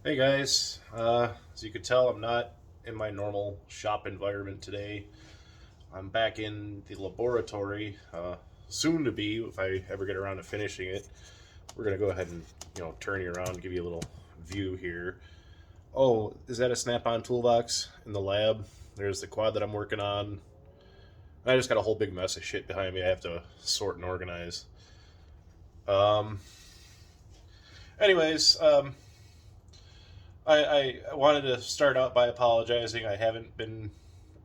Hey guys, as you can tell, I'm not in my normal shop environment today. I'm back in the laboratory, soon to be if I ever get around to finishing it. We're gonna go ahead and turn you around, and give you a little view here. Oh, is that a snap-on toolbox in the lab? There's the quad that I'm working on. I just got a whole big mess of shit behind me. I have to sort and organize. Um, anyways, I wanted to start out by apologizing. I haven't been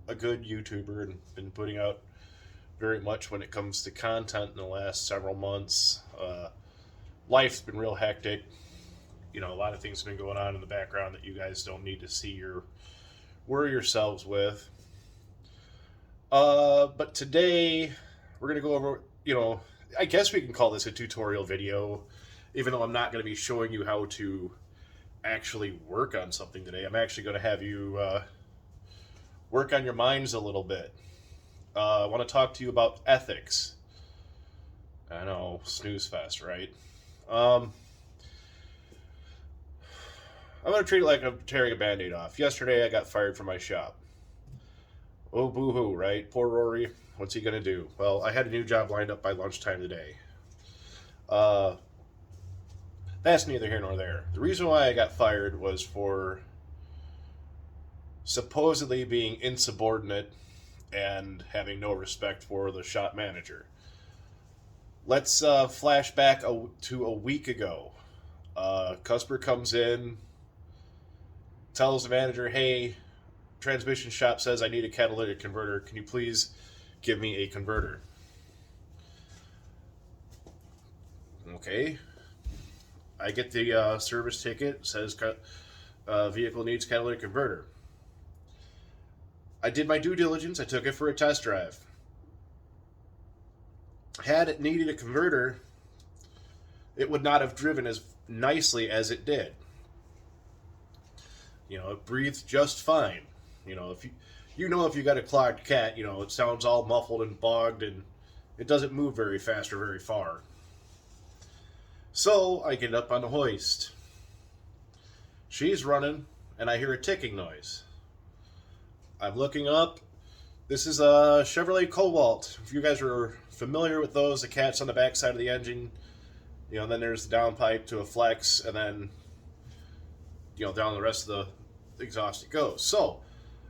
a good YouTuber and been putting out very much when it comes to content in the last several months. Life's been real hectic. A lot of things have been going on in the background that you guys don't need to see or worry yourselves with. But today we're gonna go over. I guess we can call this a tutorial video, even though I'm not going to be showing you how to actually work on something today. I'm actually going to have you work on your minds a little bit. I want to talk to you about ethics. I know, snooze fest, right? Um, I'm going to treat it like I'm tearing a band aid off. Yesterday, I got fired from my shop. Oh, boo hoo, right? Poor Rory. What's he going to do? Well, I had a new job lined up by lunchtime today. Uh, that's neither here nor there. The reason why I got fired was for supposedly being insubordinate and having no respect for the shop manager. Let's flash back to a week ago. Customer comes in, tells the manager, "Hey, transmission shop says I need a catalytic converter. Can you please give me a converter?" Okay. I get the service ticket. Says vehicle needs catalytic converter. I did my due diligence. I took it for a test drive. Had it needed a converter, it would not have driven as nicely as it did. It breathes just fine. If you got a clogged cat, it sounds all muffled and bogged, and it doesn't move very fast or very far. So I get up on the hoist. She's running, and I hear a ticking noise. I'm looking up. This is a Chevrolet Cobalt. If you guys are familiar with those, the cat's on the back side of the engine. Then there's the downpipe to a flex, and then down the rest of the exhaust it goes. So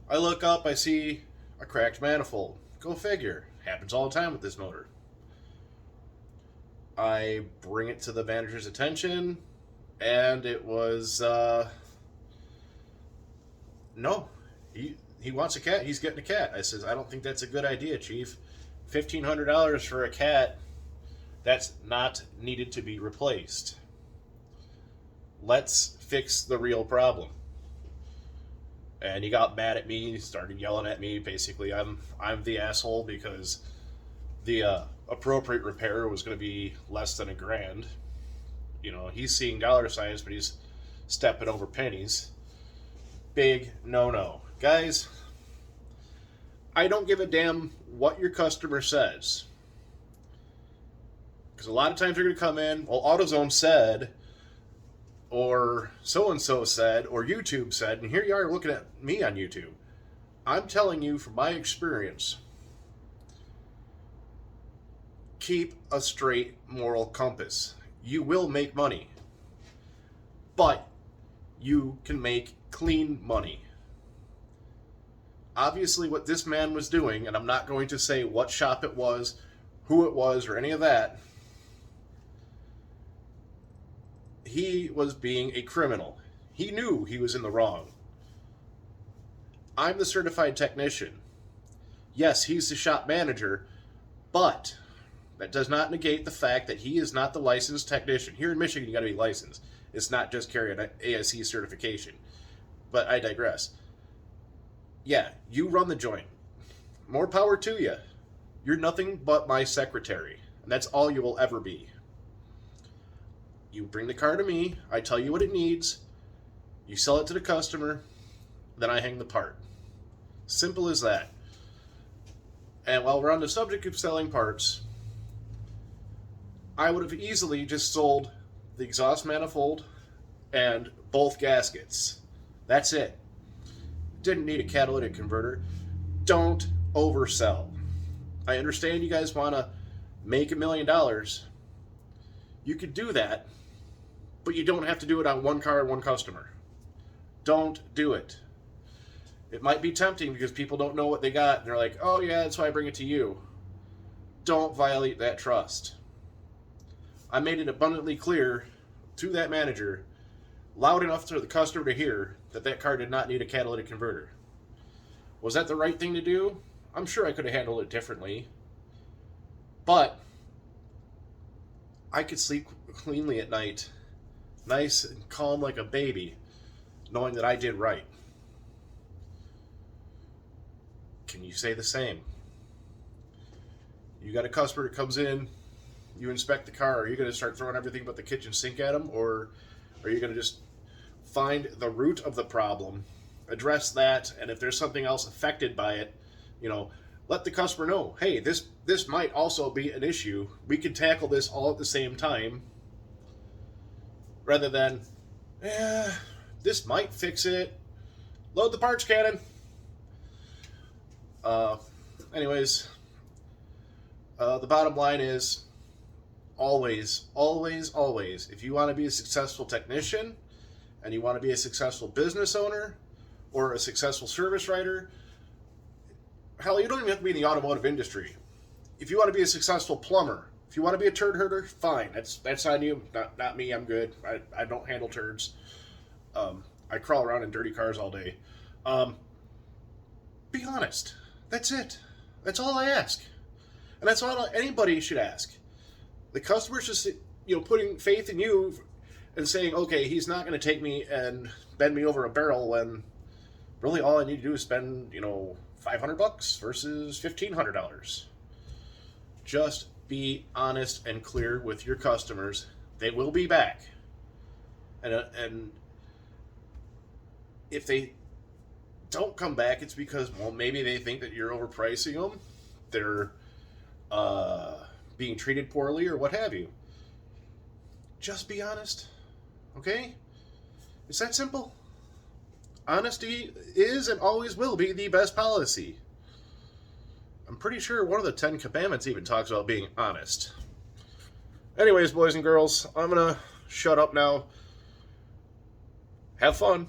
I look up, I see a cracked manifold. Go figure. Happens all the time with this motor. I bring it to the manager's attention, and it was no. He wants a cat. He's getting a cat. I says, I don't think that's a good idea, Chief. $1,500 for a cat, that's not needed to be replaced. Let's fix the real problem. And he got mad at me. He started yelling at me. Basically, I'm the asshole because the appropriate repair was going to be less than $1,000. He's seeing dollar signs, but he's stepping over pennies. Big no. Guys, I don't give a damn what your customer says. Because a lot of times they're going to come in, well, AutoZone said, or so-and-so said, or YouTube said, and here you are looking at me on YouTube. I'm telling you from my experience, keep a straight moral compass. You will make money. But you can make clean money. Obviously, what this man was doing, and I'm not going to say what shop it was, who it was, or any of that, he was being a criminal. He knew he was in the wrong. I'm the certified technician. Yes, he's the shop manager, but that does not negate the fact that he is not the licensed technician. Here in Michigan, you got to be licensed. It's not just carry an ASE certification. But I digress. Yeah, you run the joint. More power to you. You're nothing but my secretary, and that's all you will ever be. You bring the car to me, I tell you what it needs, you sell it to the customer, then I hang the part. Simple as that. And while we're on the subject of selling parts, I would have easily just sold the exhaust manifold and both gaskets. That's it. Didn't need a catalytic converter. Don't oversell. I understand you guys want to make $1 million. You could do that, but you don't have to do it on one car and one customer. Don't do it. It might be tempting because people don't know what they got, and they're like, oh yeah, that's why I bring it to you. Don't violate that trust. I made it abundantly clear to that manager, loud enough for the customer to hear, that that car did not need a catalytic converter. Was that the right thing to do? I'm sure I could have handled it differently. But I could sleep cleanly at night, nice and calm like a baby, knowing that I did right. Can you say the same? You got a customer that comes in, you inspect the car, are you going to start throwing everything but the kitchen sink at them? Or are you going to just find the root of the problem, address that, and if there's something else affected by it, let the customer know, hey, this might also be an issue. We can tackle this all at the same time, rather than, this might fix it. Load the parts cannon. Anyways, the bottom line is, always, always, always, if you want to be a successful technician and you want to be a successful business owner or a successful service writer, hell, you don't even have to be in the automotive industry. If you want to be a successful plumber, if you want to be a turd herder, fine. That's on you, not me. I'm good. I don't handle turds. I crawl around in dirty cars all day. Be honest. That's it. That's all I ask. And that's all anybody should ask. The customer's just, putting faith in you and saying, okay, he's not going to take me and bend me over a barrel when really all I need to do is spend, $500 versus $1,500. Just be honest and clear with your customers. They will be back. And if they don't come back, it's because, well, maybe they think that you're overpricing them. They're being treated poorly or what have you. Just be honest, okay? It's that simple. Honesty is and always will be the best policy. I'm pretty sure one of the 10 Commandments even talks about being honest. Anyways, boys and girls, I'm going to shut up now. Have fun.